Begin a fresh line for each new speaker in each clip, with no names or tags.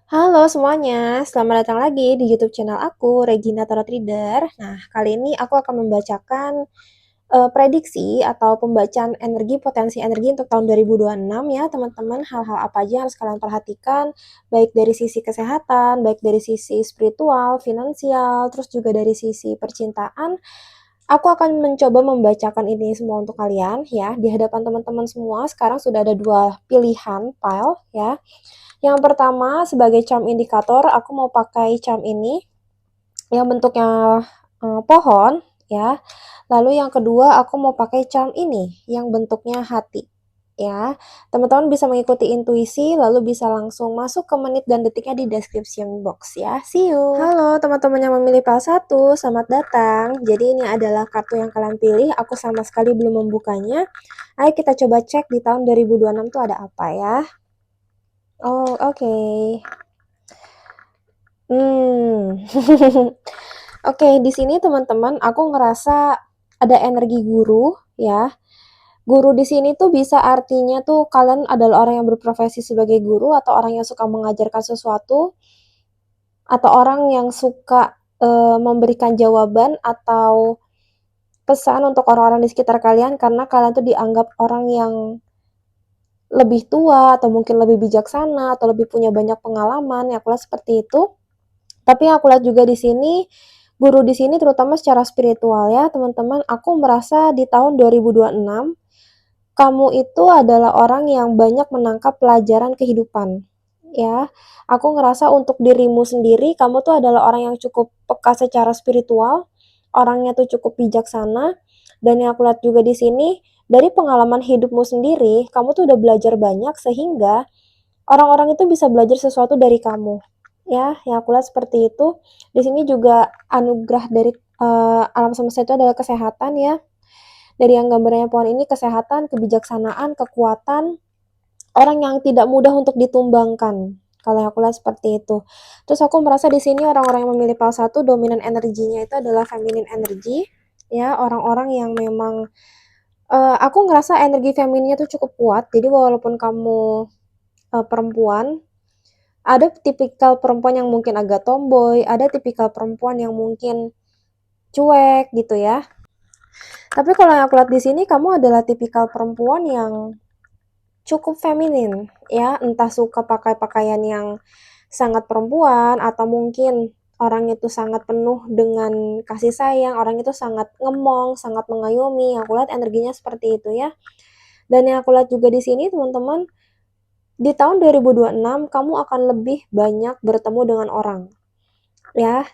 Halo semuanya, selamat datang lagi di YouTube channel aku, Regina Tarot Reader. Nah, kali ini aku akan membacakan prediksi atau pembacaan energi, potensi energi untuk tahun 2026 ya, teman-teman. Hal-hal apa aja yang harus kalian perhatikan, baik dari sisi kesehatan, baik dari sisi spiritual, finansial, terus juga dari sisi percintaan. Aku akan mencoba membacakan ini semua untuk kalian ya. Di hadapan teman-teman semua, sekarang sudah ada dua pilihan file ya. Yang pertama, sebagai charm indikator, aku mau pakai charm ini yang bentuknya pohon ya. Lalu yang kedua, aku mau pakai charm ini yang bentuknya hati ya. Teman-teman bisa mengikuti intuisi lalu bisa langsung masuk ke menit dan detiknya di description box ya. See you. Halo teman-teman yang memilih file 1, selamat datang. Jadi ini adalah kartu yang kalian pilih. Aku sama sekali belum membukanya. Ayo kita coba cek di tahun 2026 tuh ada apa ya. Oh, oke. Oke, di sini teman-teman aku ngerasa ada energi guru ya. Guru di sini tuh bisa artinya tuh kalian adalah orang yang berprofesi sebagai guru atau orang yang suka mengajarkan sesuatu atau orang yang suka memberikan jawaban atau pesan untuk orang-orang di sekitar kalian karena kalian tuh dianggap orang yang lebih tua atau mungkin lebih bijaksana atau lebih punya banyak pengalaman ya, aku lihat seperti itu. Tapi yang aku lihat juga di sini, guru di sini terutama secara spiritual ya, teman-teman, aku merasa di tahun 2026, kamu itu adalah orang yang banyak menangkap pelajaran kehidupan, ya. Aku ngerasa untuk dirimu sendiri, kamu tuh adalah orang yang cukup peka secara spiritual, orangnya tuh cukup bijaksana, dan yang aku lihat juga di sini, dari pengalaman hidupmu sendiri, kamu tuh udah belajar banyak sehingga orang-orang itu bisa belajar sesuatu dari kamu. Ya, yang aku lihat seperti itu. Di sini juga anugerah dari alam semesta itu adalah kesehatan ya. Dari yang gambarnya pohon ini kesehatan, kebijaksanaan, kekuatan, orang yang tidak mudah untuk ditumbangkan. Kalau yang aku lihat seperti itu. Terus aku merasa di sini orang-orang yang memilih fal 1 dominan energinya itu adalah feminine energy ya, orang-orang yang memang aku ngerasa energi femininnya tuh cukup kuat. Jadi walaupun kamu perempuan, ada tipikal perempuan yang mungkin agak tomboy, ada tipikal perempuan yang mungkin cuek gitu ya. Tapi kalau yang aku lihat di sini kamu adalah tipikal perempuan yang cukup feminin ya, entah suka pakai pakaian yang sangat perempuan atau mungkin orang itu sangat penuh dengan kasih sayang, orang itu sangat ngemong, sangat mengayomi. Yang aku lihat energinya seperti itu ya. Dan yang aku lihat juga di sini teman-teman, di tahun 2026 kamu akan lebih banyak bertemu dengan orang ya.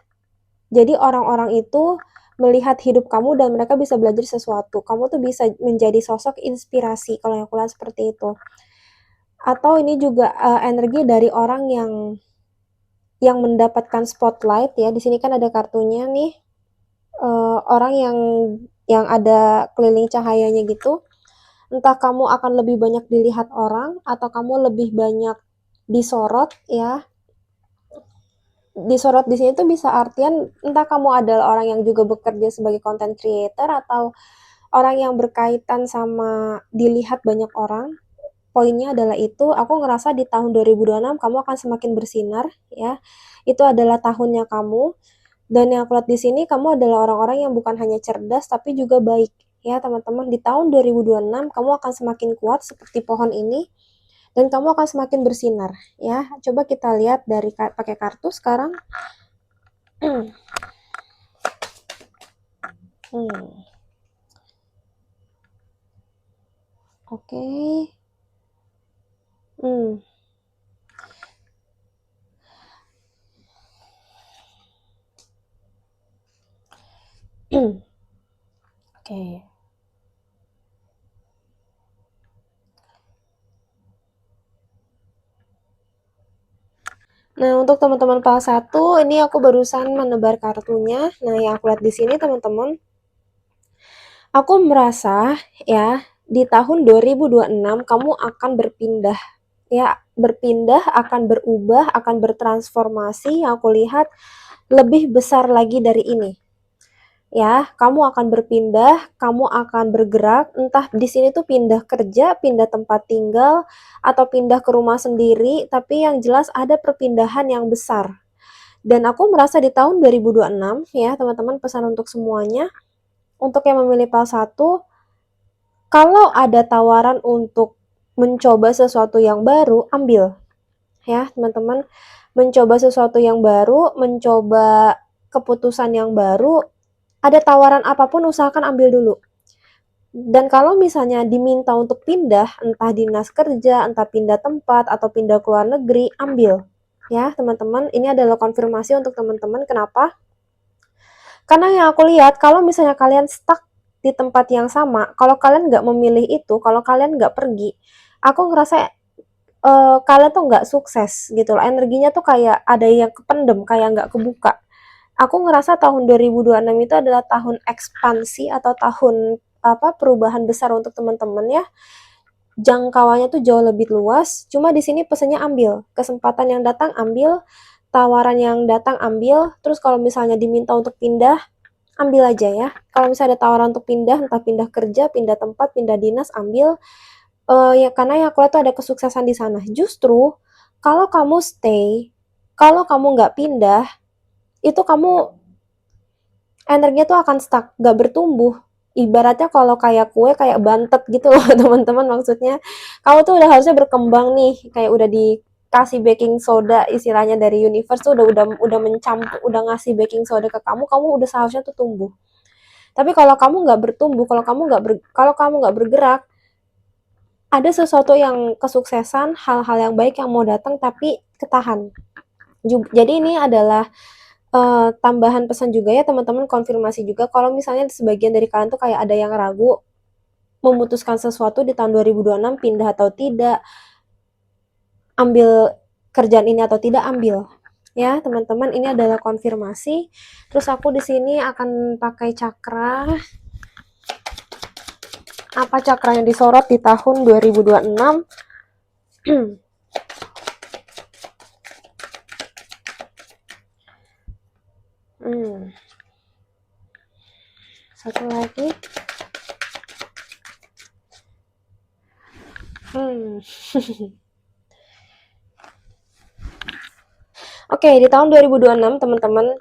Jadi orang-orang itu melihat hidup kamu dan mereka bisa belajar sesuatu. Kamu tuh bisa menjadi sosok inspirasi kalau yang aku lihat seperti itu. Atau ini juga energi dari orang yang mendapatkan spotlight ya. Di sini kan ada kartunya nih. Orang yang ada keliling cahayanya gitu. Entah kamu akan lebih banyak dilihat orang atau kamu lebih banyak disorot ya. Disorot di sini tuh bisa artian entah kamu adalah orang yang juga bekerja sebagai content creator atau orang yang berkaitan sama dilihat banyak orang. Poinnya adalah itu, aku ngerasa di tahun 2026 kamu akan semakin bersinar ya. Itu adalah tahunnya kamu. Dan yang aku lihat di sini kamu adalah orang-orang yang bukan hanya cerdas tapi juga baik ya, teman-teman. Di tahun 2026 kamu akan semakin kuat seperti pohon ini dan kamu akan semakin bersinar ya. Coba kita lihat dari pakai kartu sekarang. Oke. Hmm. Oke. Nah, untuk teman-teman fal 1, ini aku barusan menebar kartunya. Nah, yang aku lihat di sini teman-teman, aku merasa ya, di tahun 2026 kamu akan berpindah ya, berpindah, akan berubah, akan bertransformasi yang aku lihat lebih besar lagi dari ini. ya, kamu akan berpindah, kamu akan bergerak, entah di sini tuh pindah kerja, pindah tempat tinggal, atau pindah ke rumah sendiri, tapi yang jelas ada perpindahan yang besar. Dan aku merasa di tahun 2026 ya, teman-teman, pesan untuk semuanya, untuk yang memilih PAL 1, kalau ada tawaran untuk mencoba sesuatu yang baru, ambil. Ya, teman-teman, mencoba sesuatu yang baru, mencoba keputusan yang baru, ada tawaran apapun usahakan ambil dulu. Dan kalau misalnya diminta untuk pindah, entah dinas kerja, entah pindah tempat, atau pindah ke luar negeri, ambil. Ya, teman-teman, ini adalah konfirmasi untuk teman-teman. Kenapa? Karena yang aku lihat, kalau misalnya kalian stuck di tempat yang sama, kalau kalian nggak memilih itu, kalau kalian nggak pergi, aku ngerasa kalian tuh nggak sukses gitu loh. Energinya tuh kayak ada yang kependem, kayak nggak kebuka. Aku ngerasa tahun 2026 itu adalah tahun ekspansi atau tahun perubahan besar untuk teman-teman ya. Jangkauannya tuh jauh lebih luas. Cuma di sini pesannya ambil. Kesempatan yang datang ambil, tawaran yang datang ambil. Terus kalau misalnya diminta untuk pindah, ambil aja ya. Kalau misalnya ada tawaran untuk pindah, entah pindah kerja, pindah tempat, pindah dinas, ambil. Ya karena yang aku lihat tuh ada kesuksesan di sana. Justru kalau kamu stay, kalau kamu nggak pindah, itu kamu energinya tuh akan stuck, nggak bertumbuh. Ibaratnya kalau kayak kue, kayak bantet gitu loh teman-teman, maksudnya. Kamu tuh udah harusnya berkembang nih, kayak udah dikasih baking soda istilahnya dari universe tuh udah mencampur, udah ngasih baking soda ke kamu udah seharusnya tuh tumbuh. Tapi kalau kamu nggak bertumbuh, kalau kamu nggak bergerak, ada sesuatu yang kesuksesan, hal-hal yang baik yang mau datang tapi ketahan. Jadi ini adalah tambahan pesan juga ya teman-teman, konfirmasi juga kalau misalnya sebagian dari kalian tuh kayak ada yang ragu memutuskan sesuatu di tahun 2026 pindah atau tidak, ambil kerjaan ini atau tidak, ambil. Ya, teman-teman, ini adalah konfirmasi. Terus aku di sini akan pakai cakra. Apa cakra yang disorot di tahun 2026? Satu lagi. Oke, di tahun 2026 teman-teman,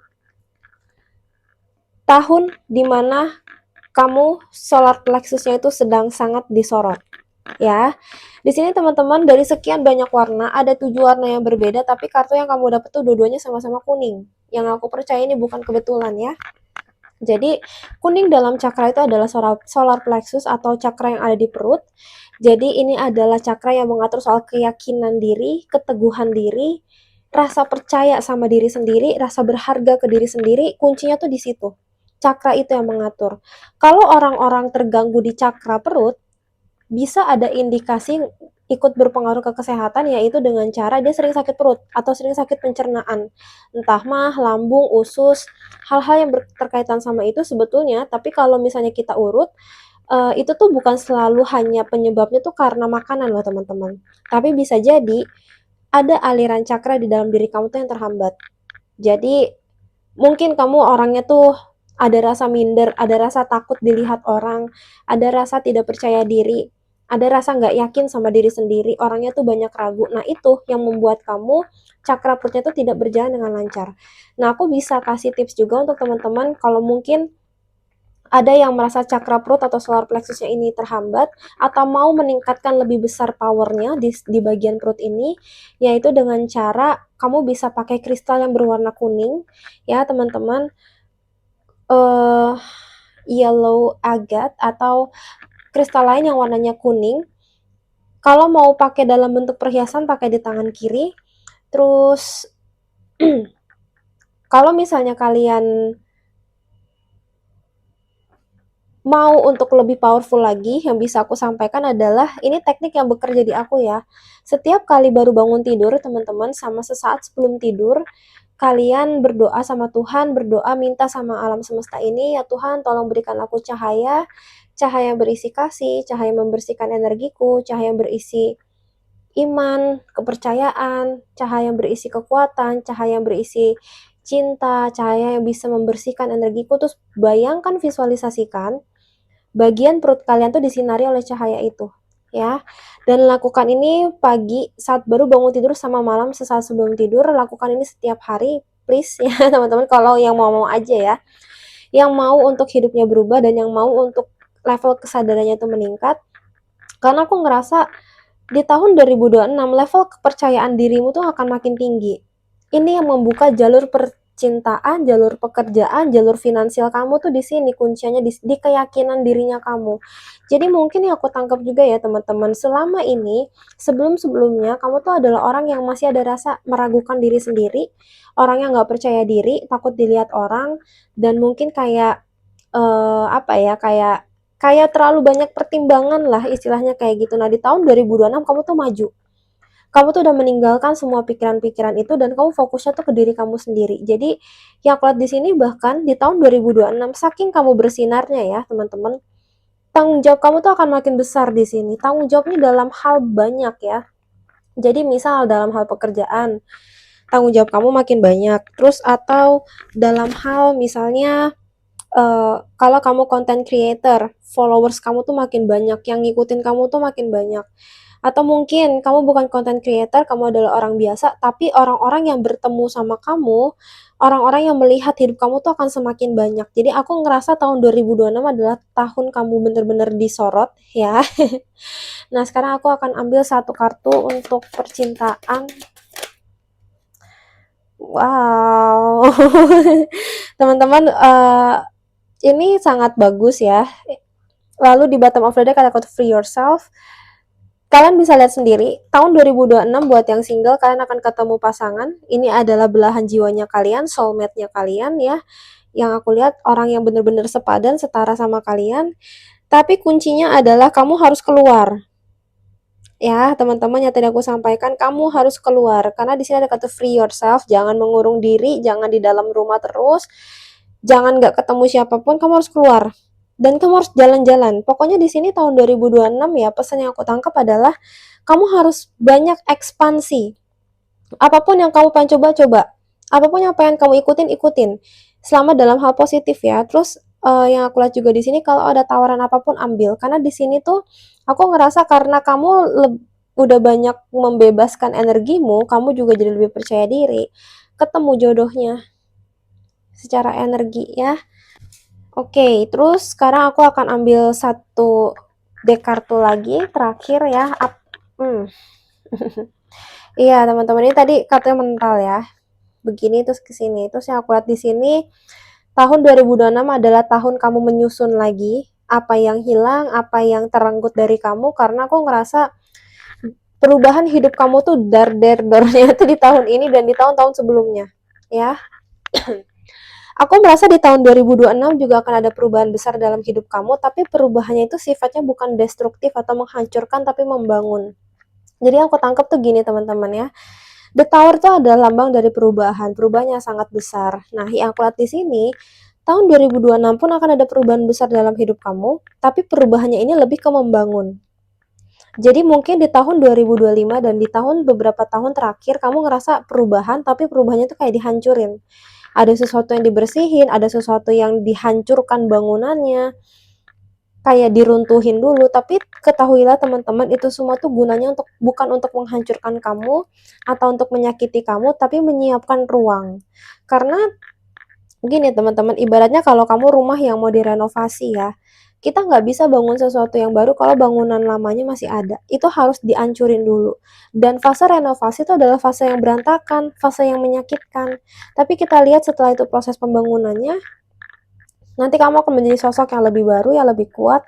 tahun dimana kamu solar plexusnya itu sedang sangat disorot. Ya, di sini teman-teman dari sekian banyak warna ada 7 warna yang berbeda, tapi kartu yang kamu dapat tuh dua-duanya sama-sama kuning. Yang aku percaya ini bukan kebetulan ya. Jadi kuning dalam cakra itu adalah solar plexus atau cakra yang ada di perut. Jadi ini adalah cakra yang mengatur soal keyakinan diri, keteguhan diri, rasa percaya sama diri sendiri, rasa berharga ke diri sendiri. Kuncinya tuh di situ. Cakra itu yang mengatur. Kalau orang-orang terganggu di cakra perut, bisa ada indikasi ikut berpengaruh ke kesehatan, yaitu dengan cara dia sering sakit perut atau sering sakit pencernaan, entah mah, lambung, usus, hal-hal yang berkaitan sama itu sebetulnya. Tapi kalau misalnya kita urut, itu tuh bukan selalu hanya penyebabnya tuh karena makanan loh teman-teman, tapi bisa jadi ada aliran cakra di dalam diri kamu tuh yang terhambat. Jadi mungkin kamu orangnya tuh ada rasa minder, ada rasa takut dilihat orang, ada rasa tidak percaya diri, ada rasa nggak yakin sama diri sendiri, orangnya tuh banyak ragu. Nah itu yang membuat kamu cakra perutnya tuh tidak berjalan dengan lancar. Nah aku bisa kasih tips juga untuk teman-teman kalau mungkin ada yang merasa cakra perut atau solar plexusnya ini terhambat atau mau meningkatkan lebih besar powernya di bagian perut ini, yaitu dengan cara kamu bisa pakai kristal yang berwarna kuning ya teman-teman, uh, yellow agate atau kristal lain yang warnanya kuning. Kalau mau pakai dalam bentuk perhiasan pakai di tangan kiri. Terus kalau misalnya kalian mau untuk lebih powerful lagi, yang bisa aku sampaikan adalah ini teknik yang bekerja di aku ya. Setiap kali baru bangun tidur, teman-teman, sama sesaat sebelum tidur, kalian berdoa sama Tuhan, berdoa minta sama alam semesta ini, ya Tuhan tolong berikan aku cahaya, cahaya yang berisi kasih, cahaya yang membersihkan energiku, cahaya yang berisi iman, kepercayaan, cahaya yang berisi kekuatan, cahaya yang berisi cinta, cahaya yang bisa membersihkan energiku. Terus bayangkan, visualisasikan bagian perut kalian tuh disinari oleh cahaya itu, ya. Dan lakukan ini pagi saat baru bangun tidur sama malam sesaat sebelum tidur. Lakukan ini setiap hari, please ya teman-teman. Kalau yang mau-mau aja ya, yang mau untuk hidupnya berubah dan yang mau untuk level kesadarannya itu meningkat. Karena aku ngerasa di tahun 2026 level kepercayaan dirimu tuh akan makin tinggi. Ini yang membuka jalur percintaan, jalur pekerjaan, jalur finansial kamu tuh di sini kuncinya, di keyakinan dirinya kamu. Jadi mungkin yang aku tangkap juga ya teman-teman, selama ini sebelum-sebelumnya kamu tuh adalah orang yang masih ada rasa meragukan diri sendiri, orang yang nggak percaya diri, takut dilihat orang, dan mungkin kayak apa ya, kayak kayak terlalu banyak pertimbangan lah istilahnya kayak gitu. Nah, di tahun 2026 kamu tuh maju. Kamu tuh udah meninggalkan semua pikiran-pikiran itu dan kamu fokusnya tuh ke diri kamu sendiri. Jadi, yang aku lihat di sini bahkan di tahun 2026 saking kamu bersinarnya ya, teman-teman, tanggung jawab kamu tuh akan makin besar di sini. Tanggung jawab ini dalam hal banyak ya. Jadi, misal dalam hal pekerjaan, tanggung jawab kamu makin banyak. Terus atau dalam hal misalnya kalau kamu content creator, followers kamu tuh makin banyak, yang ngikutin kamu tuh makin banyak. Atau mungkin kamu bukan content creator, kamu adalah orang biasa, tapi orang-orang yang bertemu sama kamu, orang-orang yang melihat hidup kamu tuh akan semakin banyak. Jadi aku ngerasa tahun 2026 adalah tahun kamu bener-bener disorot ya. Nah, sekarang aku akan ambil satu kartu untuk percintaan. Wow. Teman-teman, ini sangat bagus ya. Lalu di bottom of the deck ada quote free yourself. Kalian bisa lihat sendiri, tahun 2026 buat yang single, kalian akan ketemu pasangan. Ini adalah belahan jiwanya kalian, soulmate-nya kalian ya. Yang aku lihat orang yang benar-benar sepadan, setara sama kalian. Tapi kuncinya adalah kamu harus keluar. Ya, teman-teman yang tadi aku sampaikan, kamu harus keluar. Karena di sini ada kata free yourself, jangan mengurung diri, jangan di dalam rumah terus. Jangan nggak ketemu siapapun, kamu harus keluar. Dan kamu harus jalan-jalan. Pokoknya di sini tahun 2026 ya, pesan yang aku tangkap adalah kamu harus banyak ekspansi. Apapun yang kamu pengen coba-coba. Apapun yang pengen kamu ikutin. Selama dalam hal positif ya. Terus yang aku lihat juga di sini kalau ada tawaran apapun ambil. Karena di sini tuh aku ngerasa karena kamu udah banyak membebaskan energimu, kamu juga jadi lebih percaya diri. Ketemu jodohnya secara energi ya. Oke, terus sekarang aku akan ambil satu deck kartu lagi terakhir ya. Iya, teman-teman, ini tadi kartunya mental ya. Begini terus ke sini. Terus yang aku lihat di sini tahun 2026 adalah tahun kamu menyusun lagi apa yang hilang, apa yang terenggut dari kamu, karena aku ngerasa perubahan hidup kamu tuh dar-der-dornya itu di tahun ini dan di tahun-tahun sebelumnya. Ya. Aku merasa di tahun 2026 juga akan ada perubahan besar dalam hidup kamu, tapi perubahannya itu sifatnya bukan destruktif atau menghancurkan, tapi membangun. Jadi yang aku tangkap tuh gini teman-teman ya. The Tower itu adalah lambang dari perubahan yang sangat besar. Nah, yang aku lihat di sini, tahun 2026 pun akan ada perubahan besar dalam hidup kamu, tapi perubahannya ini lebih ke membangun. Jadi mungkin di tahun 2025 dan di tahun beberapa tahun terakhir kamu ngerasa perubahan, tapi perubahannya itu kayak dihancurin. Ada sesuatu yang dibersihin, ada sesuatu yang dihancurkan bangunannya, kayak diruntuhin dulu. Tapi ketahuilah teman-teman, itu semua tuh gunanya untuk bukan untuk menghancurkan kamu atau untuk menyakiti kamu, tapi menyiapkan ruang. Karena gini teman-teman, ibaratnya kalau kamu rumah yang mau direnovasi ya, kita nggak bisa bangun sesuatu yang baru kalau bangunan lamanya masih ada. Itu harus dihancurin dulu. Dan fase renovasi itu adalah fase yang berantakan, fase yang menyakitkan. Tapi kita lihat setelah itu proses pembangunannya, nanti kamu akan menjadi sosok yang lebih baru, yang lebih kuat,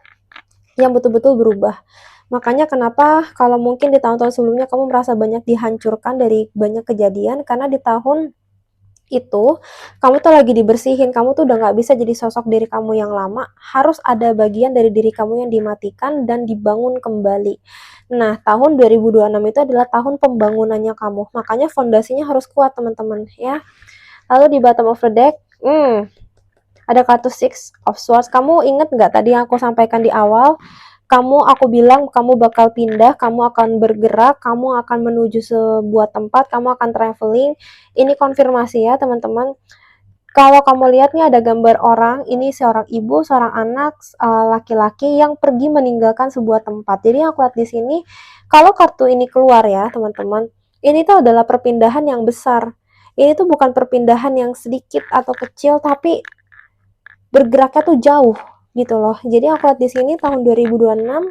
yang betul-betul berubah. Makanya kenapa kalau mungkin di tahun-tahun sebelumnya kamu merasa banyak dihancurkan dari banyak kejadian, karena di tahun itu kamu tuh lagi dibersihin, kamu tuh udah nggak bisa jadi sosok diri kamu yang lama, harus ada bagian dari diri kamu yang dimatikan dan dibangun kembali. Nah, tahun 2026 itu adalah tahun pembangunannya kamu, makanya fondasinya harus kuat teman-teman ya. Lalu di bottom of the deck, ada kartu Six of Swords. Kamu inget nggak tadi yang aku sampaikan di awal? Aku bilang kamu bakal pindah, kamu akan bergerak, kamu akan menuju sebuah tempat, kamu akan traveling. Ini konfirmasi ya teman-teman. Kalau kamu lihat nih ada gambar orang, ini seorang ibu, seorang anak, laki-laki yang pergi meninggalkan sebuah tempat. Jadi aku lihat di sini, kalau kartu ini keluar ya teman-teman, ini tuh adalah perpindahan yang besar. Ini tuh bukan perpindahan yang sedikit atau kecil, tapi bergeraknya tuh jauh gitu loh. Jadi aku lihat di sini tahun 2026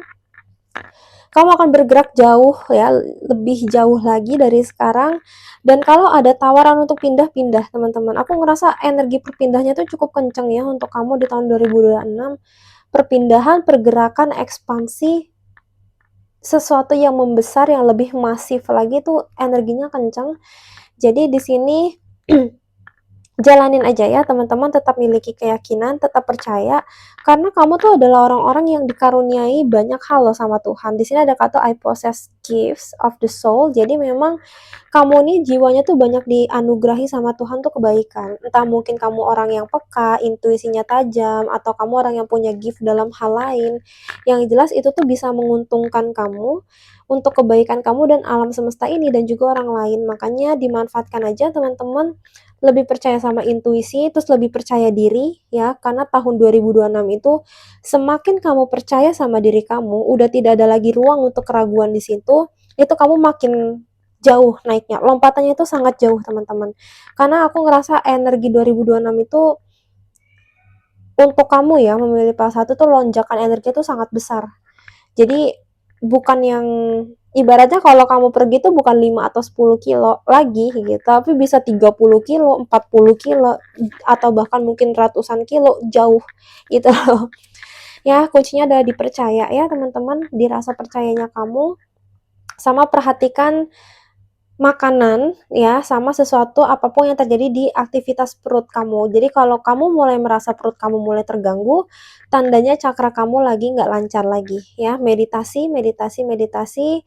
kamu akan bergerak jauh ya, lebih jauh lagi dari sekarang. Dan kalau ada tawaran untuk pindah-pindah, teman-teman, aku ngerasa energi perpindahnya tuh cukup kenceng ya untuk kamu di tahun 2026. Perpindahan, pergerakan, ekspansi, sesuatu yang membesar, yang lebih masif lagi tuh energinya kenceng. Jadi di sini jalanin aja ya teman-teman, tetap miliki keyakinan, tetap percaya, karena kamu tuh adalah orang-orang yang dikaruniai banyak hal loh sama Tuhan. Di sini ada kata I possess gifts of the soul, jadi memang kamu nih jiwanya tuh banyak dianugerahi sama Tuhan tuh kebaikan. Entah mungkin kamu orang yang peka, intuisinya tajam, atau kamu orang yang punya gift dalam hal lain. Yang jelas itu tuh bisa menguntungkan kamu untuk kebaikan kamu dan alam semesta ini dan juga orang lain. Makanya dimanfaatkan aja teman-teman, lebih percaya sama intuisi, terus lebih percaya diri ya, karena tahun 2026 itu semakin kamu percaya sama diri kamu, udah tidak ada lagi ruang untuk keraguan di situ, itu kamu makin jauh naiknya, lompatannya itu sangat jauh teman-teman. Karena aku ngerasa energi 2026 itu untuk kamu ya memilih pas satu tuh lonjakan energi itu sangat besar. Jadi bukan yang ibaratnya kalau kamu pergi tuh bukan 5 atau 10 kilo lagi gitu, tapi bisa 30 kilo, 40 kilo, atau bahkan mungkin ratusan kilo jauh gitu loh. Ya, kuncinya adalah dipercaya ya teman-teman, dirasa percayanya kamu, sama perhatikan makanan ya, sama sesuatu apapun yang terjadi di aktivitas perut kamu. Jadi kalau kamu mulai merasa perut kamu mulai terganggu, tandanya cakra kamu lagi nggak lancar lagi ya. Meditasi, meditasi, meditasi,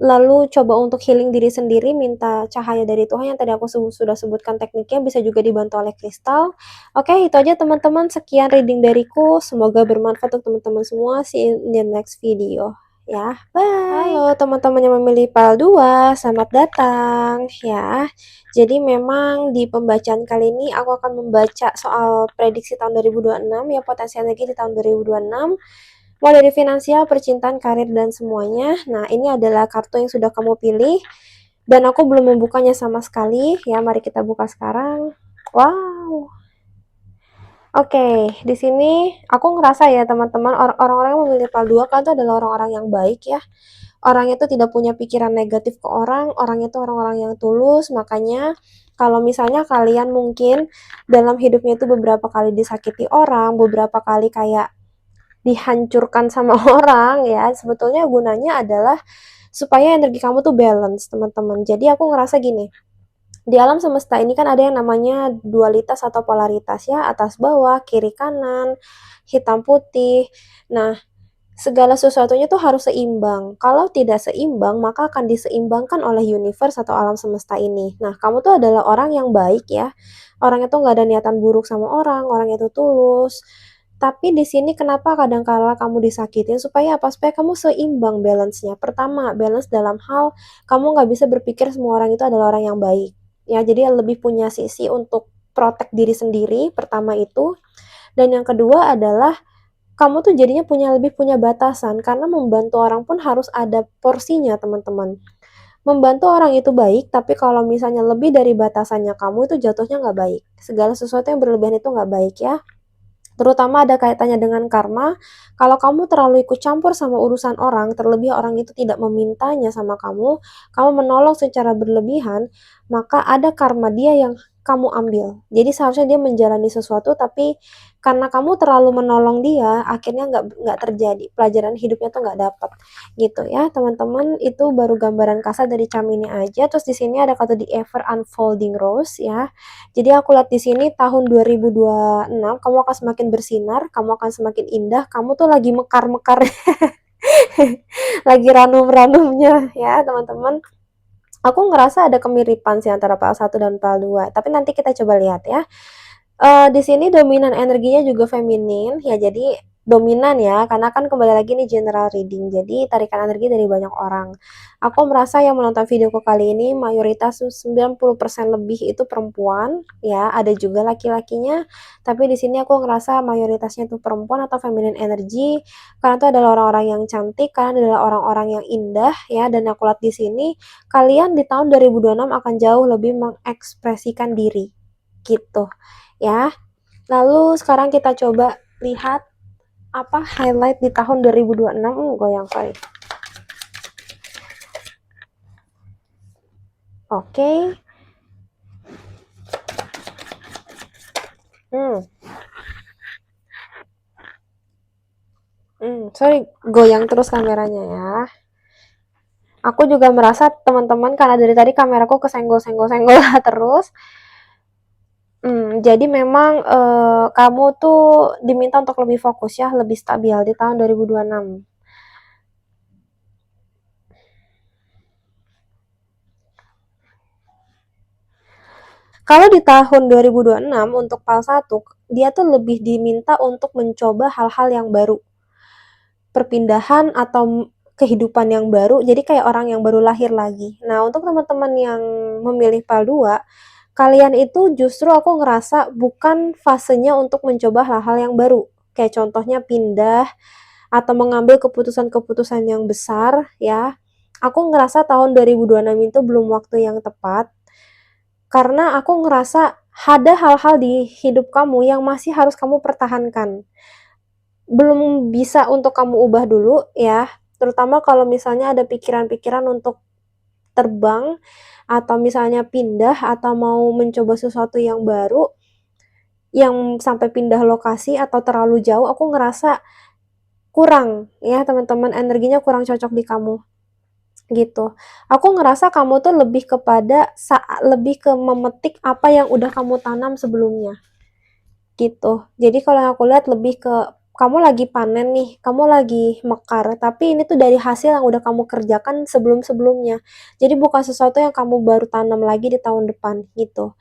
lalu coba untuk healing diri sendiri, minta cahaya dari Tuhan yang tadi aku sudah sebutkan tekniknya, bisa juga dibantu oleh kristal. Oke, itu aja teman-teman, sekian reading dariku, semoga bermanfaat untuk teman-teman semua. See you in the next video ya. Bye. Halo teman-teman yang memilih PAL 2, selamat datang ya. Jadi memang di pembacaan kali ini aku akan membaca soal prediksi tahun 2026 ya, potensi energi di tahun 2026. Mulai dari finansial, percintaan, karir, dan semuanya. Nah, ini adalah kartu yang sudah kamu pilih. Dan aku belum membukanya sama sekali. Ya, mari kita buka sekarang. Wow. Oke, di sini aku ngerasa ya teman-teman, orang-orang yang memilih PAL 2 kan itu adalah orang-orang yang baik ya. Orang itu tidak punya pikiran negatif ke orang itu orang-orang yang tulus. Makanya kalau misalnya kalian mungkin dalam hidupnya itu beberapa kali disakiti orang, beberapa kali kayak dihancurkan sama orang ya, sebetulnya gunanya adalah supaya energi kamu tuh balance teman-teman. Jadi aku ngerasa gini, di alam semesta ini kan ada yang namanya dualitas atau polaritas ya, atas bawah, kiri kanan, hitam putih. Nah, segala sesuatunya tuh harus seimbang. Kalau tidak seimbang, maka akan diseimbangkan oleh universe atau alam semesta ini. Nah, kamu tuh adalah orang yang baik ya. Orang itu nggak ada niatan buruk sama orang itu tulus. Tapi di sini kenapa kadang-kala kamu disakitin? Supaya apa? Supaya kamu seimbang balance-nya. Pertama, balance dalam hal kamu nggak bisa berpikir semua orang itu adalah orang yang baik. Ya, jadi lebih punya sisi untuk protect diri sendiri, pertama itu. Dan yang kedua adalah kamu tuh jadinya lebih punya batasan, karena membantu orang pun harus ada porsinya teman-teman. Membantu orang itu baik, tapi kalau misalnya lebih dari batasannya kamu itu jatuhnya nggak baik. Segala sesuatu yang berlebihan itu nggak baik ya. Terutama ada kaitannya dengan karma. Kalau kamu terlalu ikut campur sama urusan orang, terlebih orang itu tidak memintanya sama kamu menolong secara berlebihan, maka ada karma dia yang kamu ambil. Jadi seharusnya dia menjalani sesuatu, tapi karena kamu terlalu menolong dia, akhirnya nggak terjadi. Pelajaran hidupnya tuh nggak dapat. Gitu ya, teman-teman. Itu baru gambaran kasar dari charm ini aja. Terus di sini ada kata the ever unfolding rose ya. Jadi aku lihat di sini tahun 2026 kamu akan semakin bersinar, kamu akan semakin indah, kamu tuh lagi mekar-mekar, lagi ranum-ranumnya ya teman-teman. Aku ngerasa ada kemiripan sih antara PAL 1 dan PAL 2, tapi nanti kita coba lihat ya. Di sini dominan energinya juga feminin ya, jadi dominan ya, karena kan kembali lagi nih general reading, jadi tarikan energi dari banyak orang. Aku merasa yang menonton videoku kali ini mayoritas 90% lebih itu perempuan, ya, ada juga laki-lakinya, tapi di sini aku ngerasa mayoritasnya itu perempuan atau feminine energy, karena itu adalah orang-orang yang cantik, karena adalah orang-orang yang indah, ya, dan aku lihat di sini, kalian di tahun 2026 akan jauh lebih mengekspresikan diri, gitu, ya. Lalu sekarang kita coba lihat apa highlight di tahun 2026. Goyang, sorry. Oke. Sorry, goyang terus kameranya ya. Aku juga merasa teman-teman karena dari tadi kameraku kesenggol-senggol-senggol terus. Jadi memang kamu tuh diminta untuk lebih fokus ya, lebih stabil di tahun 2026. Kalau di tahun 2026 untuk PAL 1, dia tuh lebih diminta untuk mencoba hal-hal yang baru. Perpindahan atau kehidupan yang baru, jadi kayak orang yang baru lahir lagi. Nah, untuk teman-teman yang memilih PAL 2, kalian itu justru aku ngerasa bukan fasenya untuk mencoba hal-hal yang baru. Kayak contohnya pindah atau mengambil keputusan-keputusan yang besar ya. Aku ngerasa tahun 2026 itu belum waktu yang tepat karena aku ngerasa ada hal-hal di hidup kamu yang masih harus kamu pertahankan. Belum bisa untuk kamu ubah dulu ya, terutama kalau misalnya ada pikiran-pikiran untuk terbang atau misalnya pindah atau mau mencoba sesuatu yang baru yang sampai pindah lokasi atau terlalu jauh, aku ngerasa kurang ya teman-teman, energinya kurang cocok di kamu gitu. Aku ngerasa kamu tuh lebih kepada lebih ke memetik apa yang udah kamu tanam sebelumnya gitu. Jadi kalau yang aku lihat lebih ke kamu lagi panen nih, kamu lagi mekar, tapi ini tuh dari hasil yang udah kamu kerjakan sebelum-sebelumnya. Jadi bukan sesuatu yang kamu baru tanam lagi di tahun depan gitu.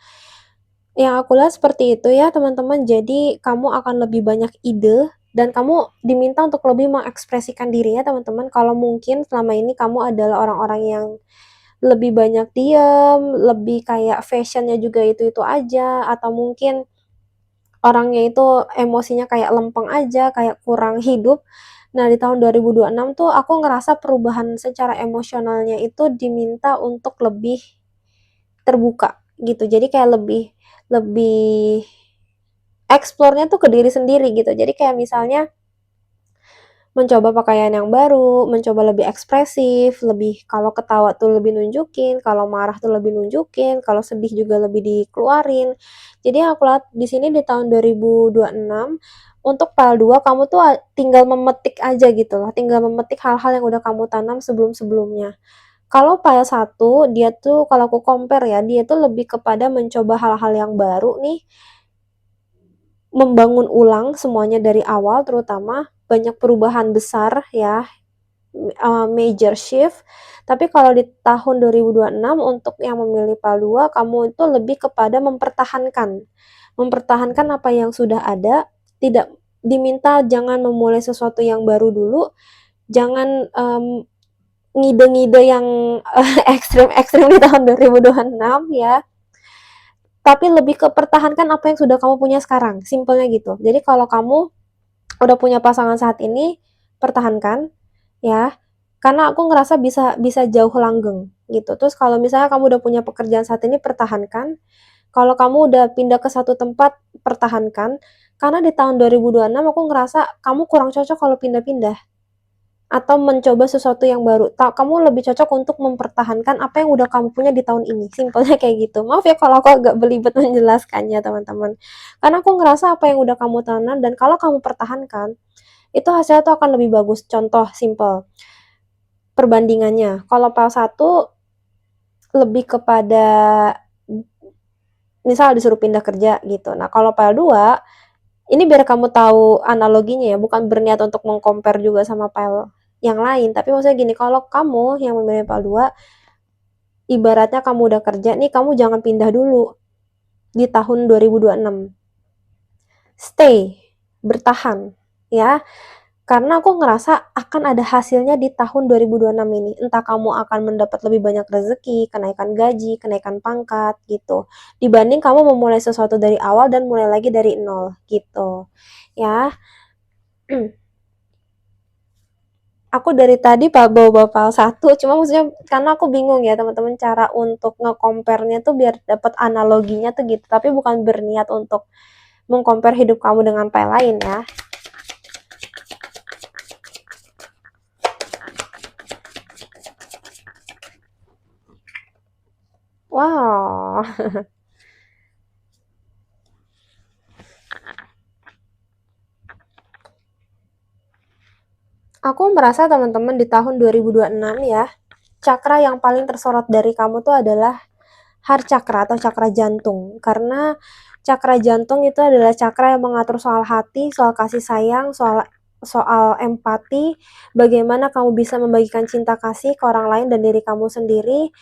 Yang aku lihat seperti itu ya teman-teman, jadi kamu akan lebih banyak ide dan kamu diminta untuk lebih mengekspresikan diri ya teman-teman. Kalau mungkin selama ini kamu adalah orang-orang yang lebih banyak diem, lebih kayak fashionnya juga itu-itu aja, atau mungkin orangnya itu emosinya kayak lempeng aja, kayak kurang hidup. Nah, di tahun 2026 tuh aku ngerasa perubahan secara emosionalnya itu diminta untuk lebih terbuka gitu. Jadi kayak lebih lebih explore-nya tuh ke diri sendiri gitu. Jadi kayak misalnya mencoba pakaian yang baru, mencoba lebih ekspresif, lebih kalau ketawa tuh lebih nunjukin, kalau marah tuh lebih nunjukin, kalau sedih juga lebih dikeluarin. Jadi aku lihat di sini di tahun 2026 untuk PAL 2 kamu tuh tinggal memetik aja gitu loh, tinggal memetik hal-hal yang udah kamu tanam sebelum-sebelumnya. Kalau PAL 1 dia tuh kalau aku compare ya, dia tuh lebih kepada mencoba hal-hal yang baru nih, membangun ulang semuanya dari awal terutama, banyak perubahan besar ya, major shift. Tapi kalau di tahun 2026 untuk yang memilih PAL 2, kamu itu lebih kepada mempertahankan. Mempertahankan apa yang sudah ada, tidak diminta jangan memulai sesuatu yang baru dulu, jangan ngide-ngide yang ekstrim-ekstrim di tahun 2026 ya. Tapi lebih ke pertahankan apa yang sudah kamu punya sekarang, simpelnya gitu. Jadi kalau kamu udah punya pasangan saat ini, pertahankan ya. Karena aku ngerasa bisa bisa jauh langgeng gitu. Terus kalau misalnya kamu udah punya pekerjaan saat ini, pertahankan. Kalau kamu udah pindah ke satu tempat, pertahankan. Karena di tahun 2026 aku ngerasa kamu kurang cocok kalau pindah-pindah atau mencoba sesuatu yang baru. Kamu lebih cocok untuk mempertahankan apa yang udah kamu punya di tahun ini. Simpelnya kayak gitu. Maaf ya kalau aku agak belibet menjelaskannya, teman-teman. Karena aku ngerasa apa yang udah kamu tanam dan kalau kamu pertahankan, itu hasilnya tuh akan lebih bagus. Contoh simple, perbandingannya. Kalau PAL 1 lebih kepada misal disuruh pindah kerja gitu. Nah, kalau PAL 2 ini biar kamu tahu analoginya ya, bukan berniat untuk meng-compare juga sama PAL yang lain, tapi maksudnya gini, kalau kamu yang memilih PAL 2, ibaratnya kamu udah kerja nih, kamu jangan pindah dulu di tahun 2026. Stay, bertahan ya. Karena aku ngerasa akan ada hasilnya di tahun 2026 ini. Entah kamu akan mendapat lebih banyak rezeki, kenaikan gaji, kenaikan pangkat gitu. Dibanding kamu memulai sesuatu dari awal dan mulai lagi dari nol gitu. Ya. Aku dari tadi Pak bawa file satu, cuma maksudnya karena aku bingung ya teman-teman cara untuk nge-compare-nya tuh biar dapat analoginya tuh gitu, tapi bukan berniat untuk meng-compare hidup kamu dengan file lain ya. Wow. Aku merasa teman-teman di tahun 2026 ya, cakra yang paling tersorot dari kamu tuh adalah heart chakra atau cakra jantung. Karena cakra jantung itu adalah cakra yang mengatur soal hati, soal kasih sayang, soal soal empati, bagaimana kamu bisa membagikan cinta kasih ke orang lain dan diri kamu sendiri.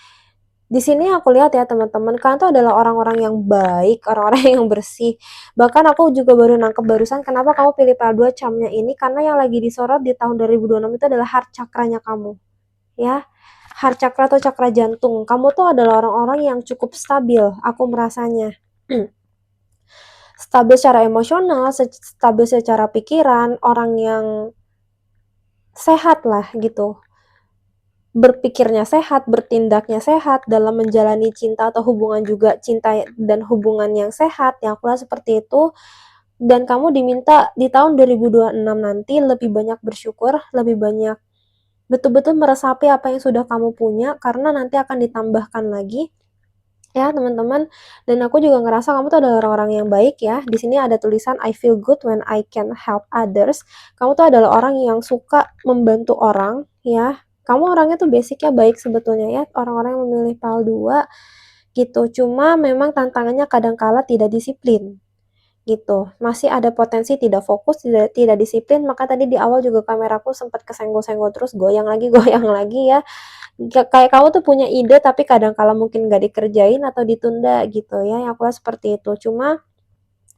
Di sini aku lihat ya teman-teman, kalian tuh adalah orang-orang yang baik, orang-orang yang bersih. Bahkan aku juga baru nangkep barusan kenapa kamu pilih PL2 charmnya ini, karena yang lagi disorot di tahun 2026 itu adalah heart chakranya kamu. Ya, heart chakra atau cakra jantung. Kamu tuh adalah orang-orang yang cukup stabil, aku merasanya. Stabil secara emosional, stabil secara pikiran, orang yang sehat lah gitu. Berpikirnya sehat, bertindaknya sehat, dalam menjalani cinta atau hubungan juga cinta dan hubungan yang sehat, yang aku seperti itu. Dan kamu diminta di tahun 2026 nanti lebih banyak bersyukur, lebih banyak betul-betul meresapi apa yang sudah kamu punya, karena nanti akan ditambahkan lagi ya teman-teman. Dan aku juga ngerasa kamu tuh adalah orang-orang yang baik ya. Di sini ada tulisan I feel good when I can help others. Kamu tuh adalah orang yang suka membantu orang ya. Kamu orangnya tuh basicnya baik sebetulnya ya. Orang-orang yang memilih PAL 2 gitu. Cuma memang tantangannya kadangkala tidak disiplin gitu. Masih ada potensi tidak fokus, tidak disiplin. Maka tadi di awal juga kameraku sempat kesenggol-senggol terus, goyang lagi goyang lagi ya. Kayak kamu tuh punya ide tapi kadang kala mungkin nggak dikerjain atau ditunda gitu ya, yang aku lihat seperti itu. Cuma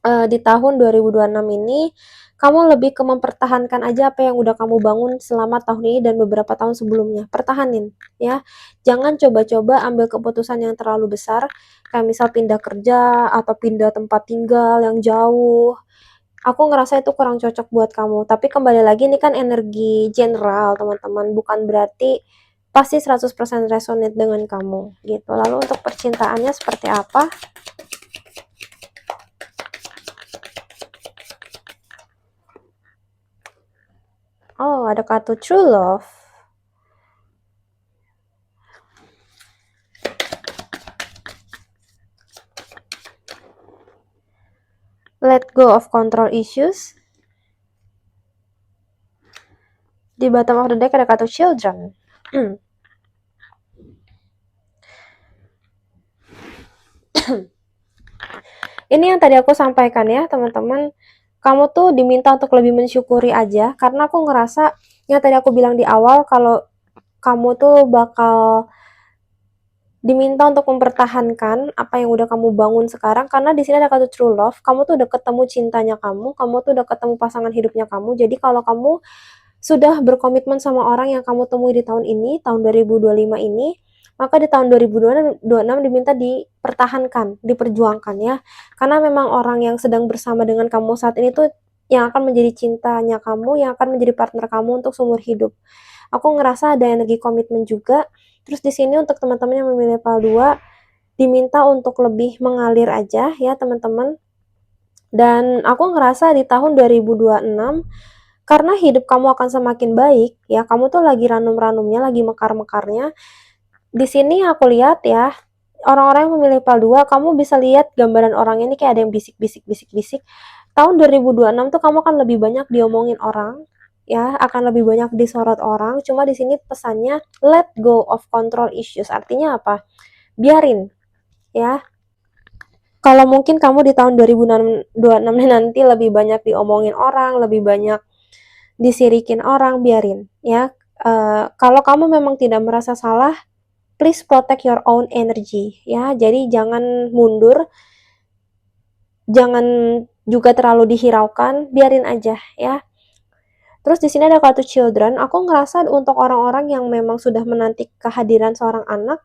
di tahun 2026 ini kamu lebih ke mempertahankan aja apa yang udah kamu bangun selama tahun ini dan beberapa tahun sebelumnya. Pertahanin ya. Jangan coba-coba ambil keputusan yang terlalu besar, kayak misal pindah kerja atau pindah tempat tinggal yang jauh. Aku ngerasa itu kurang cocok buat kamu. Tapi kembali lagi ini kan energi general, teman-teman. Bukan berarti pasti 100% resonate dengan kamu gitu. Lalu untuk percintaannya seperti apa? Oh, ada kartu true love. Let go of control issues. Di bottom of the deck ada kartu children. Ini yang tadi aku sampaikan ya teman-teman. Kamu tuh diminta untuk lebih mensyukuri aja. Karena aku ngerasa yang tadi aku bilang di awal, kalau kamu tuh bakal diminta untuk mempertahankan apa yang udah kamu bangun sekarang, karena di sini ada kartu true love. Kamu tuh udah ketemu cintanya kamu tuh udah ketemu pasangan hidupnya kamu. Jadi kalau kamu sudah berkomitmen sama orang yang kamu temui di tahun ini, tahun 2025 ini, maka di tahun 2026 diminta dipertahankan, diperjuangkan ya. Karena memang orang yang sedang bersama dengan kamu saat ini tuh yang akan menjadi cintanya kamu, yang akan menjadi partner kamu untuk seumur hidup. Aku ngerasa ada energi komitmen juga. Terus di sini untuk teman-teman yang memilih PAL 2, diminta untuk lebih mengalir aja ya teman-teman. Dan aku ngerasa di tahun 2026 karena hidup kamu akan semakin baik ya, kamu tuh lagi ranum-ranumnya, lagi mekar-mekarnya. Di sini aku lihat ya, orang-orang yang memilih PAL 2, kamu bisa lihat gambaran orang ini kayak ada yang bisik-bisik. Tahun 2026 tuh kamu akan lebih banyak diomongin orang, ya, akan lebih banyak disorot orang. Cuma di sini pesannya let go of control issues. Artinya apa? Biarin, ya. Kalau mungkin kamu di tahun 2026 nanti lebih banyak diomongin orang, lebih banyak disirikin orang, biarin, ya. Kalau kamu memang tidak merasa salah, please protect your own energy ya. Jadi jangan mundur, jangan juga terlalu dihiraukan, biarin aja ya. Terus di sini ada kartu children, aku ngerasa untuk orang-orang yang memang sudah menanti kehadiran seorang anak,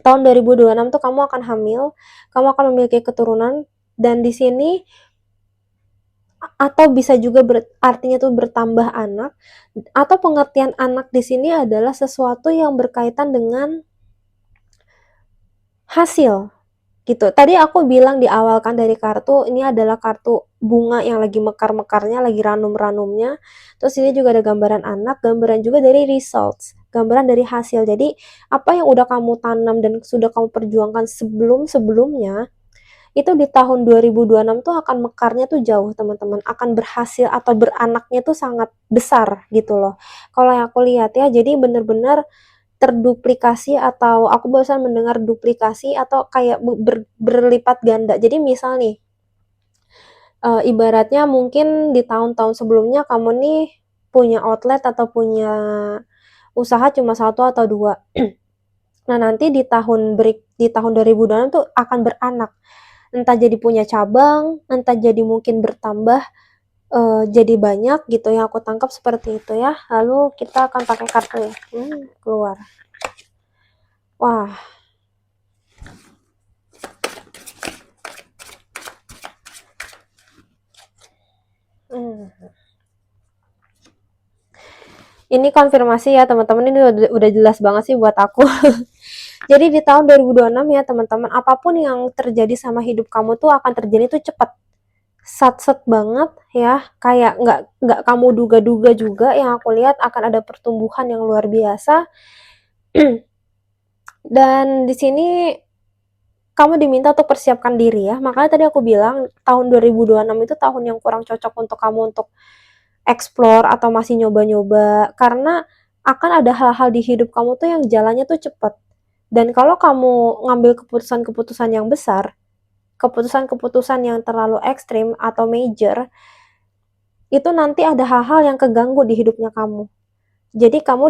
tahun 2026 tuh kamu akan hamil, kamu akan memiliki keturunan, dan di sini atau bisa juga artinya tuh bertambah anak, atau pengertian anak di sini adalah sesuatu yang berkaitan dengan hasil gitu. Tadi aku bilang di awal kan dari kartu, ini adalah kartu bunga yang lagi mekar-mekarnya, lagi ranum-ranumnya. Terus ini juga ada gambaran anak, gambaran juga dari results, gambaran dari hasil. Jadi apa yang udah kamu tanam dan sudah kamu perjuangkan sebelum-sebelumnya, itu di tahun 2026 tuh akan mekarnya tuh jauh teman-teman, akan berhasil atau beranaknya tuh sangat besar gitu loh. Kalau yang aku lihat ya, jadi bener-bener terduplikasi atau aku barusan mendengar duplikasi atau kayak berlipat ganda. Jadi misal nih, ibaratnya mungkin di tahun-tahun sebelumnya kamu nih punya outlet atau punya usaha cuma satu atau dua. Nah nanti di tahun 2026 tuh akan beranak. Entah jadi punya cabang, entah jadi mungkin bertambah, jadi banyak gitu yang aku tangkap seperti itu ya. Lalu kita akan pakai kartu ya. Keluar. Wah. Ini konfirmasi ya teman-teman, ini udah jelas banget sih buat aku. Jadi di tahun 2026 ya teman-teman, apapun yang terjadi sama hidup kamu tuh akan terjadi tuh cepet. Sat-set banget ya, kayak nggak kamu duga-duga juga. Yang aku lihat akan ada pertumbuhan yang luar biasa. Dan di sini kamu diminta untuk persiapkan diri ya. Makanya tadi aku bilang tahun 2026 itu tahun yang kurang cocok untuk kamu untuk explore atau masih nyoba-nyoba, karena akan ada hal-hal di hidup kamu tuh yang jalannya tuh cepet. Dan kalau kamu ngambil keputusan-keputusan yang besar, keputusan-keputusan yang terlalu ekstrim atau major, itu nanti ada hal-hal yang keganggu di hidupnya kamu. Jadi kamu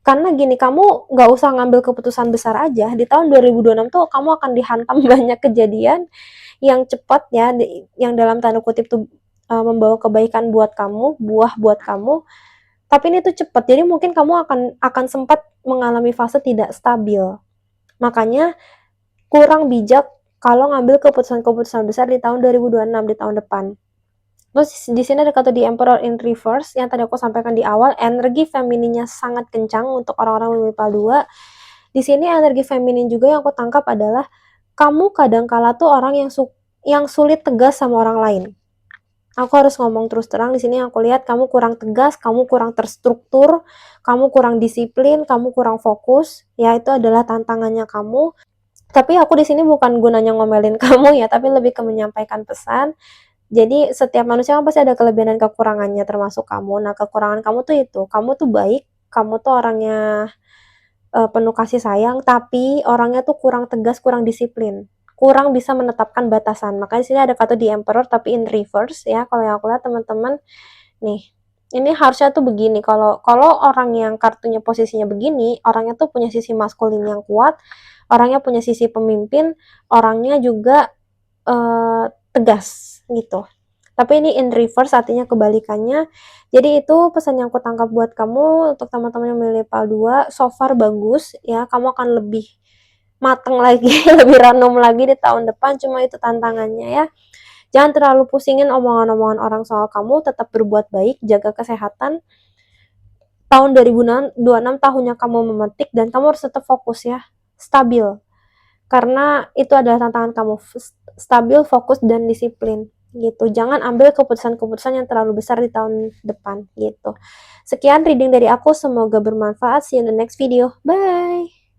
karena gini, kamu nggak usah ngambil keputusan besar aja, di tahun 2026 tuh kamu akan dihantam banyak kejadian yang cepat ya, yang dalam tanda kutip tuh membawa kebaikan buat kamu, buah buat kamu, tapi ini tuh cepat. Jadi mungkin kamu akan sempat mengalami fase tidak stabil. Makanya kurang bijak kalau ngambil keputusan-keputusan besar di tahun 2026, di tahun depan. Terus di sini ada kata di Emperor in Reverse yang tadi aku sampaikan di awal, energi femininnya sangat kencang untuk orang-orang memilih 2. Di sini energi feminin juga yang aku tangkap adalah kamu kadang-kala tuh orang yang sulit tegas sama orang lain. Aku harus ngomong terus terang, di sini aku lihat kamu kurang tegas, kamu kurang terstruktur, kamu kurang disiplin, kamu kurang fokus. Ya itu adalah tantangannya kamu. Tapi aku di sini bukan gunanya ngomelin kamu ya, tapi lebih ke menyampaikan pesan. Jadi setiap manusia kan pasti ada kelebihan dan kekurangannya, termasuk kamu. Nah kekurangan kamu tuh itu, kamu tuh baik, kamu tuh orangnya penuh kasih sayang, tapi orangnya tuh kurang tegas, kurang disiplin, kurang bisa menetapkan batasan. Makanya di sini ada kata di Emperor tapi in reverse ya. Kalau yang aku lihat teman-teman nih, ini harusnya tuh begini. Kalau orang yang kartunya posisinya begini, orangnya tuh punya sisi maskulin yang kuat, orangnya punya sisi pemimpin, orangnya juga tegas gitu. Tapi ini in reverse artinya kebalikannya. Jadi itu pesan yang aku tangkap buat kamu untuk teman-teman yang memilih PAL 2. So far bagus ya, kamu akan lebih mateng lagi, lebih ranum lagi di tahun depan. Cuma itu tantangannya ya. Jangan terlalu pusingin omongan-omongan orang soal kamu, tetap berbuat baik, jaga kesehatan. Tahun 2026 tahunnya kamu memetik dan kamu harus tetap fokus ya, stabil. Karena itu adalah tantangan kamu, stabil, fokus, dan disiplin gitu. Jangan ambil keputusan-keputusan yang terlalu besar di tahun depan gitu. Sekian reading dari aku, semoga bermanfaat. See you in the next video. Bye!